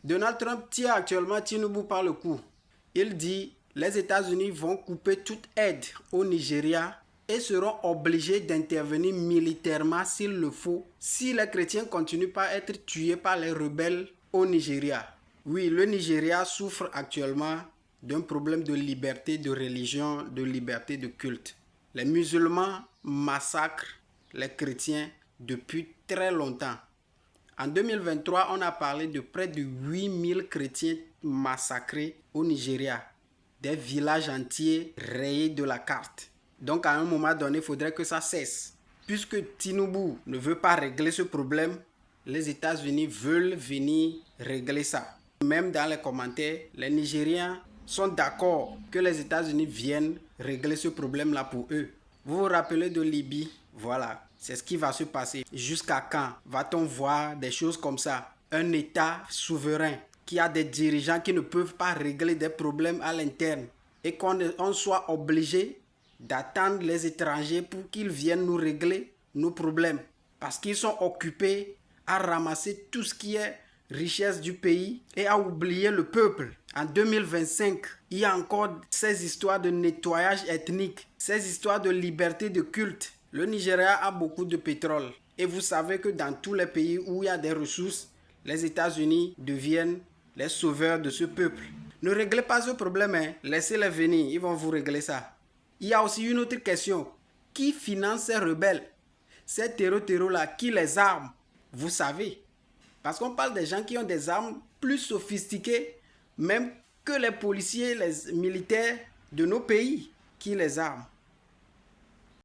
Donald Trump tient actuellement Tinubu par le cou. Il dit les États-Unis vont couper toute aide au Nigeria et seront obligés d'intervenir militairement s'il le faut si les chrétiens continuent par être tués par les rebelles au Nigeria. Oui, le Nigeria souffre actuellement d'un problème de liberté de religion, de liberté de culte. Les musulmans massacrent les chrétiens depuis très longtemps. En 2023, on a parlé de près de 8000 chrétiens massacrés au Nigeria. Des villages entiers rayés de la carte. Donc à un moment donné, il faudrait que ça cesse. Puisque Tinubu ne veut pas régler ce problème, les États-Unis veulent venir régler ça. Même dans les commentaires, les Nigériens sont d'accord que les États-Unis viennent régler ce problème-là pour eux. Vous vous rappelez de Libye? Voilà, c'est ce qui va se passer. Jusqu'à quand va-t-on voir des choses comme ça? Un État souverain qui a des dirigeants qui ne peuvent pas régler des problèmes à l'interne et qu'on soit obligé d'attendre les étrangers pour qu'ils viennent nous régler nos problèmes. Parce qu'ils sont occupés à ramasser tout ce qui est richesse du pays et à oublier le peuple. En 2025, il y a encore ces histoires de nettoyage ethnique, ces histoires de liberté de culte. Le Nigeria a beaucoup de pétrole. Et vous savez que dans tous les pays où il y a des ressources, les États-Unis deviennent les sauveurs de ce peuple. Ne réglez pas ce problème, hein. Laissez-les venir, ils vont vous régler ça. Il y a aussi une autre question. Qui finance ces rebelles? Ces terreaux-là, qui les arme? Vous savez. Parce qu'on parle des gens qui ont des armes plus sophistiquées, même que les policiers, les militaires de nos pays, qui les arment.